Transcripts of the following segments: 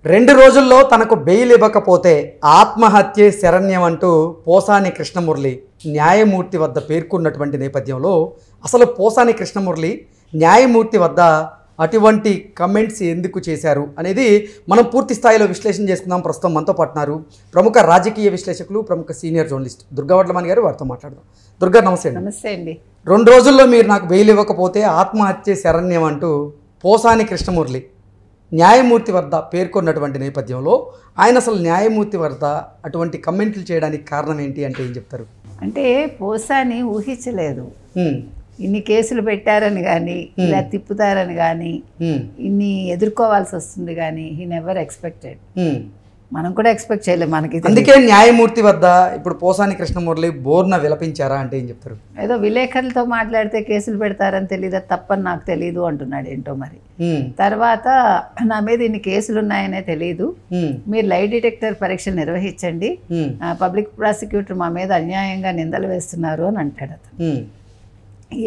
2 రోజుల్లో తనకు బెయిల్ ఇవ్వకపోతే ఆత్మహత్యే శరణ్యం అంటూ పోసాని కృష్ణమురళి న్యాయమూర్తి వద్ద పేర్కొన్నటువంటి నేపథ్యంలో అసలు పోసాని కృష్ణమురళి న్యాయమూర్తి వద్ద అటువంటి కమెంట్స్ ఎందుకు చేశారు అనేది మనం పూర్తి స్థాయిలో విశ్లేషణ చేసుకుందాం. ప్రస్తుతం మనతో పాటున్నారు ప్రముఖ రాజకీయ విశ్లేషకులు, ప్రముఖ సీనియర్ జర్నలిస్ట్ దుర్గా వడ్లమాని గారు. వారితో మాట్లాడదాం. దుర్గా, నమస్తే. నమస్తే అండి. 2 రోజుల్లో మీరు నాకు బెయిల్ ఇవ్వకపోతే ఆత్మహత్య శరణ్యం అంటూ పోసాని కృష్ణమురళి న్యాయమూర్తి వద్ద పేర్కొన్నటువంటి నేపథ్యంలో ఆయన అసలు న్యాయమూర్తి వద్ద అటువంటి కమెంట్లు చేయడానికి కారణం ఏంటి అంటే ఏం చెప్తారు? అంటే పోసాని ఊహించలేదు ఇన్ని కేసులు పెట్టారని కానీ, ఇలా తిప్పుతారని కానీ, ఇన్ని ఎదుర్కోవాల్సి వస్తుంది కానీ హీ నెవర్ ఎక్స్పెక్టెడ్. మనం కూడా ఎక్స్పెక్ట్ చేయలేము. మనకి అందుకే న్యాయమూర్తి వద్ద ఇప్పుడు పోసాని కృష్ణమురళి బోర్న విలపించారా అంటే ఏం చెప్తారు? ఏదో విలేకరులతో మాట్లాడితే కేసులు పెడతారని తెలియదు, తప్పని నాకు తెలియదు అంటున్నాడు. ఏంటో మరి తర్వాత నా మీద ఇన్ని కేసులు ఉన్నాయనే తెలియదు, మీరు లై డిటెక్టర్ పరీక్షలు నిర్వహించండి, పబ్లిక్ ప్రాసిక్యూటర్ మా మీద అన్యాయంగా నిందలు వేస్తున్నారు అని అంటాడు అతను.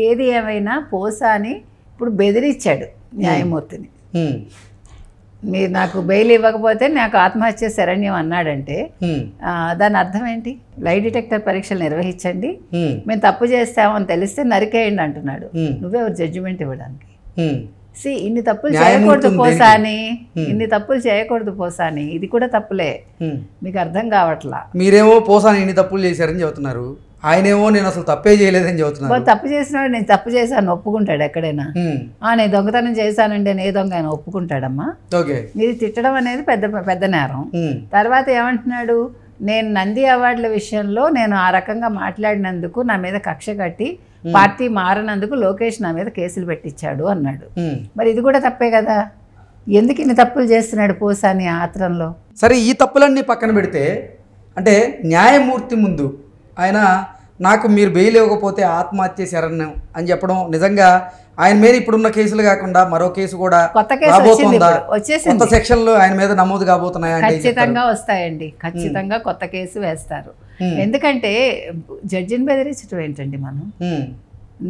ఏది ఏమైనా పోసాని ఇప్పుడు బెదిరించాడు న్యాయమూర్తిని. మీరు నాకు బెయిల్ ఇవ్వకపోతే నాకు ఆత్మహత్య శరణ్యం అన్నాడంటే దాని అర్థం ఏంటి? లై డిటెక్టర్ పరీక్షలు నిర్వహించండి, మేము తప్పు చేస్తామని తెలిస్తే నరికేయండి అంటున్నాడు. నువ్వెవరు జడ్జిమెంట్ ఇవ్వడానికి? ఇన్ని తప్పులు చేయకూడదు పోసాని, ఇన్ని తప్పులు చేయకూడదు పోసాని. ఇది కూడా తప్పులే, మీకు అర్థం కావట్లా. మీరేమో పోసాని ఇన్ని తప్పులు చేశారని చెబుతున్నారు, ఆయనేమో నేను అసలు తప్పే చేయలేదని చెబుతున్నాను. తప్పు చేసినాడు, నేను తప్పు చేశాను ఒప్పుకుంటాడు ఎక్కడైనా. నేను దొంగతనం చేశానంటే నేను దొంగ ఆయన ఒప్పుకుంటాడమ్మా. ఇది తిట్టడం అనేది పెద్ద నేరం. తర్వాత ఏమంటున్నాడు, నేను నంది అవార్డుల విషయంలో నేను ఆ రకంగా మాట్లాడినందుకు నా మీద కక్ష కట్టి పార్టీ మారనందుకు లోకేష్ నా మీద కేసులు పెట్టించాడు అన్నాడు. మరి ఇది కూడా తప్పే కదా. ఎందుకు ఇన్ని తప్పులు చేస్తున్నాడు పోసాని ఆత్రంలో? సరే, ఈ తప్పులన్నీ పక్కన పెడితే అంటే న్యాయమూర్తి ముందు ఆయన నాకు మీరు బెయిల్ ఇవ్వకపోతే ఆత్మహత్య శరణ్యం అని చెప్పడం నిజంగా ఆయన మీద ఇప్పుడున్న కేసులు కాకుండా మరో కేసు కూడా కొత్త సెక్షన్లు ఆయన మీద నమోదు కాబోతున్నాయి? ఖచ్చితంగా వస్తాయండి, ఖచ్చితంగా కొత్త కేసు వేస్తారు. ఎందుకంటే జడ్జిని బెదిరించడం ఏంటండి మనం?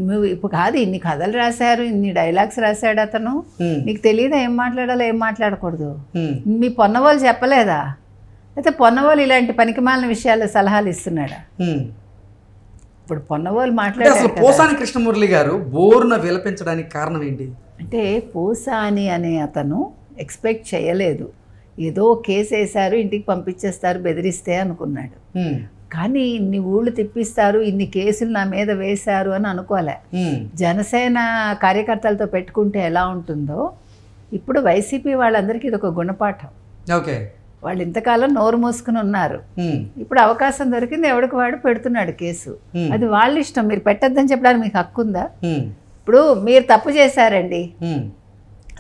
నువ్వు ఇప్పుడు కాదు, ఇన్ని కథలు రాశారు, ఇన్ని డైలాగ్స్ రాశాడు అతను, నీకు తెలియదా ఏం మాట్లాడాలో ఏం మాట్లాడకూడదు? మీ పొన్నవాళ్ళు చెప్పలేదా? అయితే పొన్నవాళ్ళు ఇలాంటి పనికిమాలిన విషయాలు సలహాలు ఇస్తున్నాడా? ఇప్పుడు పొన్నవాళ్ళు మాట్లాడారు. పోసాని కృష్ణమురళి గారు బోర్న విలపించడానికి కారణం ఏంటి అంటే, పోసాని అనే అతను ఎక్స్పెక్ట్ చేయలేదు. ఏదో కేసు వేశారు, ఇంటికి పంపించేస్తారు బెదిరిస్తే అనుకున్నాడు. కానీ ఇన్ని ఊళ్ళు తిప్పిస్తారు, ఇన్ని కేసులు నా మీద వేశారు అని అనుకోలే. జనసేన కార్యకర్తలతో పెట్టుకుంటే ఎలా ఉంటుందో ఇప్పుడు వైసీపీ వాళ్ళందరికీ ఇది ఒక గుణపాఠం. ఓకే, వాళ్ళు ఇంతకాలం నోరు మూసుకుని ఉన్నారు, ఇప్పుడు అవకాశం దొరికింది, ఎవడికి వాడు పెడుతున్నాడు కేసు. అది వాళ్ళ ఇష్టం, మీరు పెట్టద్దని చెప్పడానికి మీకు హక్కు ఉందా? ఇప్పుడు మీరు తప్పు చేశారండి,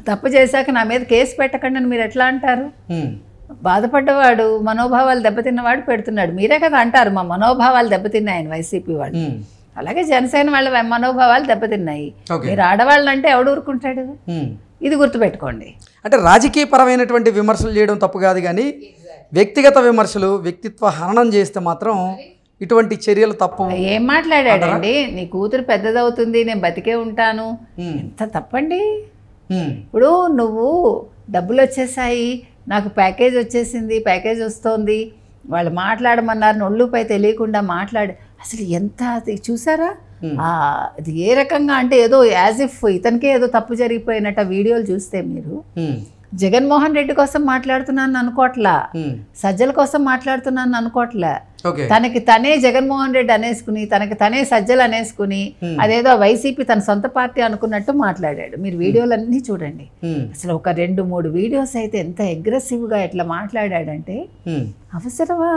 తప్పు చేశాక నా మీద కేసు పెట్టకండి అని మీరు ఎట్లా అంటారు? బాధపడ్డవాడు, మనోభావాలు దెబ్బతిన్నవాడు పెడుతున్నాడు. మీరే కదా అంటారు మా మనోభావాలు దెబ్బతిన్నాయని వైసీపీ వాళ్ళు. అలాగే జనసేన వాళ్ళ మనోభావాలు దెబ్బతిన్నాయి. మీరు ఆడవాళ్ళు అంటే ఎవడు ఊరుకుంటాడు? ఇది గుర్తుపెట్టుకోండి. అంటే రాజకీయపరమైనటువంటి విమర్శలు చేయడం తప్పు కాదు, కానీ వ్యక్తిగత విమర్శలు, వ్యక్తిత్వ హననం చేస్తే మాత్రం ఇటువంటి చర్యలు తప్పు. ఏం మాట్లాడాడండి? నీ కూతురు పెద్దదవుతుంది, నేను బతికే ఉంటాను, ఎంత తప్పండి. ఇప్పుడు నువ్వు డబ్బులు వచ్చేసాయి, నాకు ప్యాకేజ్ వచ్చేసింది, ప్యాకేజ్ వస్తోంది, వాళ్ళు మాట్లాడమన్నారు, నొల్లుపై తెలియకుండా మాట్లాడి అసలు ఎంత చూసారా? అది ఏ రకంగా అంటే ఏదో యాజ్ ఇఫ్ ఇతనికే ఏదో తప్పు జరిగిపోయినట్టు వీడియోలు చూస్తే మీరు జగన్మోహన్ రెడ్డి కోసం మాట్లాడుతున్నాను అనుకోవట్లా, సజ్జల కోసం మాట్లాడుతున్నాను అనుకోవట్లే, తనకి తనే జగన్మోహన్ రెడ్డి అనేసుకుని, తనకి తనే సజ్జలు అనేసుకుని, అదేదో వైసీపీ తన సొంత పార్టీ అనుకున్నట్టు మాట్లాడాడు. మీరు వీడియోలన్నీ చూడండి. అసలు ఒక 2-3 వీడియోస్ అయితే ఎంత అగ్రెసివ్గా ఎట్లా మాట్లాడాడంటే అవసరమా?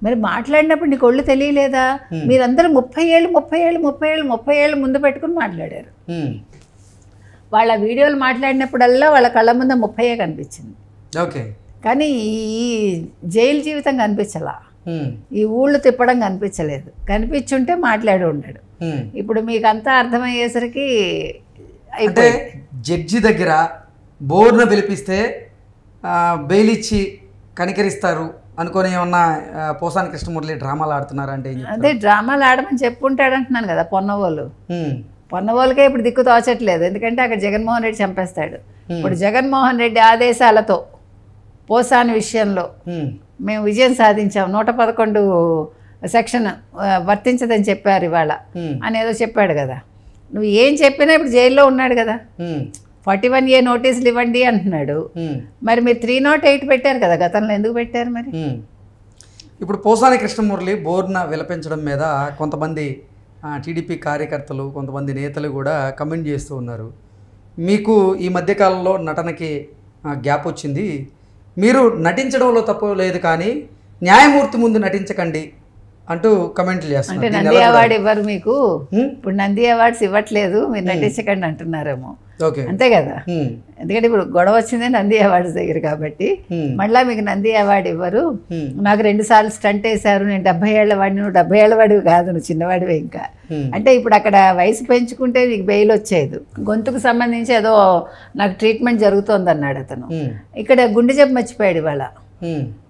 మరి మాట్లాడినప్పుడు నీకు ఒళ్ళు తెలియలేదా? మీరందరూ 30 ఏళ్ళు ముందు పెట్టుకుని మాట్లాడారు. వాళ్ళ వీడియోలు మాట్లాడినప్పుడల్లా వాళ్ళ కళ్ళ ముందు 30 కనిపించింది. కానీ ఈ జైలు జీవితం కనిపించలా, ఈ ఊళ్ళు తిప్పడం కనిపించలేదు. కనిపించుంటే మాట్లాడి ఉన్నాడు. ఇప్పుడు మీకు అంతా అర్థమయ్యేసరికి అయిపోయింది. జడ్జి దగ్గర బోర్న పిలిపిస్తే బెయిల్ ఇచ్చి కనికరిస్తారు అనుకొని ఏమన్నా పోసాని కృష్ణమురళి డ్రామాలు ఆడుతున్నారా అంటే? అదే డ్రామాలు ఆడమని చెప్పుకుంటాడు అంటున్నాను కదా. పొన్నవాళ్ళకే ఇప్పుడు దిక్కు తోచట్లేదు, ఎందుకంటే అక్కడ జగన్మోహన్ రెడ్డి చంపేస్తాడు. ఇప్పుడు జగన్మోహన్ రెడ్డి ఆదేశాలతో పోసాని విషయంలో మేము విజయం సాధించాం, 111 సెక్షన్ వర్తించదని చెప్పారు ఇవాళ అని ఏదో చెప్పాడు కదా. నువ్వు ఏం చెప్పినా ఇప్పుడు జైల్లో ఉన్నాడు కదా. 41A నోటీసులు ఇవ్వండి అంటున్నాడు. మరి మీరు 308 పెట్టారు కదా గతంలో, ఎందుకు పెట్టారు మరి? ఇప్పుడు పోసాని కృష్ణమురళి బోర్న విలపించడం మీద కొంతమంది టీడీపీ కార్యకర్తలు, కొంతమంది నేతలు కూడా కమెంట్ చేస్తూ ఉన్నారు. మీకు ఈ మధ్యకాలంలో నటనకి గ్యాప్ వచ్చింది, మీరు నటించడంలో తప్పు లేదు, కానీ న్యాయమూర్తి ముందు నటించకండి అంటూ కమెంట్లు చేస్తున్నారు. అంటే నంది అవార్డు ఇవ్వరు మీకు, ఇప్పుడు నంది అవార్డ్స్ ఇవ్వట్లేదు, మీరు నటించకండి అంటున్నారేమో. అంతే కదా, ఎందుకంటే ఇప్పుడు గొడవ వచ్చిందే నంది అవార్డ్స్ దగ్గర కాబట్టి మళ్ళీ మీకు నంది అవార్డు ఇవ్వరు. నాకు 2 సార్లు స్టంట్ వేశారు, నేను 70 ఏళ్ల వాడిని, నువ్వు 70 ఏళ్ల వాడివి కాదు, నువ్వు చిన్నవాడివే ఇంకా. అంటే ఇప్పుడు అక్కడ వయసు పెంచుకుంటే నీకు బెయిల్ వచ్చేది. గొంతుకు సంబంధించి ఏదో నాకు ట్రీట్మెంట్ జరుగుతోంది అన్నాడు అతను. ఇక్కడ గుండె జబ్బు మర్చిపోయాడు ఇవాళ.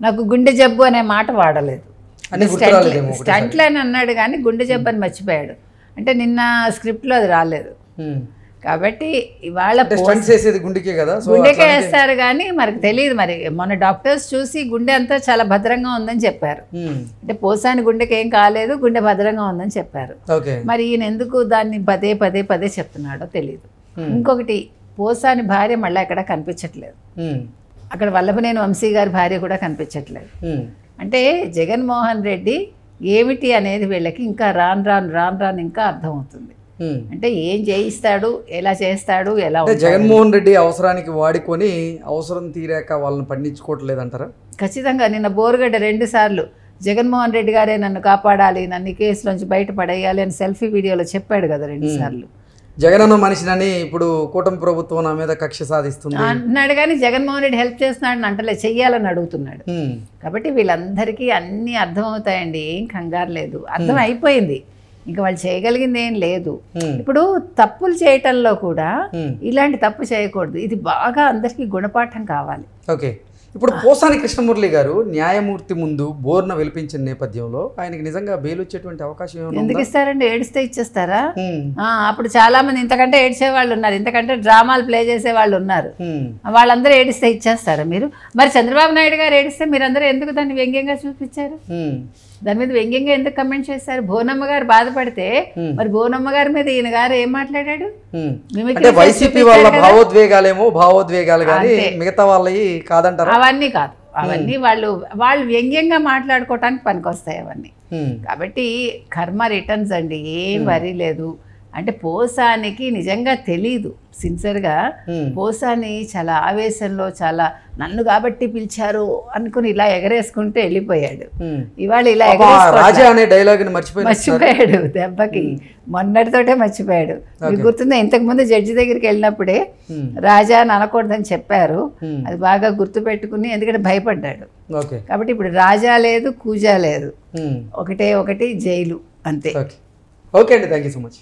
నాకు గుండె జబ్బు అనే మాట వాడలేదు, స్టంట్లు అని అన్నాడు కానీ గుండె జబ్బు అని మర్చిపోయాడు. అంటే నిన్న స్క్రిప్ట్లో అది రాలేదు కాబట్టి ఇవాళ గుండెకే వేస్తారు కానీ మనకు తెలియదు. మరి మొన్న డాక్టర్స్ చూసి గుండె అంతా చాలా భద్రంగా ఉందని చెప్పారు. అంటే పోసాని గుండెకి ఏం కాలేదు, గుండె భద్రంగా ఉందని చెప్పారు. మరి ఈయన ఎందుకు దాన్ని పదే పదే పదే చెప్తున్నాడో తెలియదు. ఇంకొకటి, పోసాని భార్య మళ్ళీ ఎక్కడ కనిపించట్లేదు. అక్కడ వల్లభనేని వంశీ గారి భార్య కూడా కనిపించట్లేదు. అంటే జగన్మోహన్ రెడ్డి ఏమిటి అనేది వీళ్ళకి ఇంకా రాను రాను ఇంకా అర్థమవుతుంది. అంటే ఏం చేయిస్తాడు, ఎలా చేస్తాడు, ఎలా జగన్మోహన్ రెడ్డి అవసరానికి వాడుకొని అవసరం తీరాక వాళ్ళని పండించుకోవట్లేదు అంటారా? ఖచ్చితంగా. నిన్న బోరుగడ్డ 2 సార్లు జగన్మోహన్ రెడ్డి గారే నన్ను కాపాడాలి, నన్ను కేసులోంచి బయట పడేయాలి అని సెల్ఫీ వీడియోలో చెప్పాడు కదా 2 సార్లు. జగనన్న మనిషినని ఇప్పుడు కూటమి ప్రభుత్వం నా మీద కక్ష సాధిస్తుంది అన్నాడు కానీ జగన్మోహన్ రెడ్డి హెల్ప్ చేస్తున్నాడని అంటలే, చెయ్యాలని అడుగుతున్నాడు. కాబట్టి వీళ్ళందరికీ అన్నీ అర్థమవుతాయండి, ఏం కంగారు లేదు, అర్థం అయిపోయింది. ఇంకా వాళ్ళు చేయగలిగింది ఏం లేదు. ఇప్పుడు తప్పులు చేయటంలో కూడా ఇలాంటి తప్పు చేయకూడదు, ఇది బాగా అందరికీ గుణపాఠం కావాలి. ఓకే, ఇప్పుడు పోసాని కృష్ణమురళి గారు న్యాయమూర్తి ముందు బోర్న విలిపించిన నేపథ్యంలో ఆయనకి నిజంగా బెయిల్ వచ్చేటువంటి అవకాశం ఎందుకు ఇస్తారండి? ఏడిస్తే ఇచ్చేస్తారా? అప్పుడు చాలా మంది ఇంతకంటే ఏడ్చే వాళ్ళు ఉన్నారు, ఇంతకంటే డ్రామాలు ప్లే చేసే వాళ్ళు ఉన్నారు, వాళ్ళందరూ ఏడిస్తే ఇచ్చేస్తారా మీరు? మరి చంద్రబాబు నాయుడు గారు ఏడిస్తే మీరందరూ ఎందుకు దాన్ని వ్యంగ్యంగా చూపించారు? దాని మీద వ్యంగ్యంగా ఎందుకు కమెంట్ చేశారు? భువనమ్మ గారు బాధపడితే మరి భువనమ్మ గారి మీద ఈయన గారు ఏం మాట్లాడాడు? వైసీపీ వాళ్ళ భావోద్వేగాలు కానీ మిగతా వాళ్ళవి కాదంటారు. అవన్నీ కాదు, అవన్నీ వాళ్ళు వ్యంగ్యంగా మాట్లాడుకోవటానికి పనికొస్తాయి అవన్నీ. కాబట్టి కర్మ రిటర్న్స్ అండి, ఏం వరీ లేదు. అంటే పోసానికి నిజంగా తెలీదు, సిన్సియర్గా పోసాని చాలా ఆవేశంలో చాలా నన్ను కాబట్టి పిలిచారు అనుకుని ఇలా ఎగరేసుకుంటూ వెళ్ళిపోయాడు. ఇవాళ ఇలా మర్చిపోయాడు దెబ్బకి, మొన్నటితోటే మర్చిపోయాడు. మీకు గుర్తుందా, ఇంతకుముందు జడ్జి దగ్గరికి వెళ్ళినప్పుడే రాజా అని అనకూడదని చెప్పారు, అది బాగా గుర్తు పెట్టుకుని, ఎందుకంటే భయపడ్డాడు. కాబట్టి ఇప్పుడు రాజా లేదు, కూజా లేదు, ఒకటే ఒకటి జైలు, అంతే. ఓకే అండి, థ్యాంక్ యూ సో మచ్.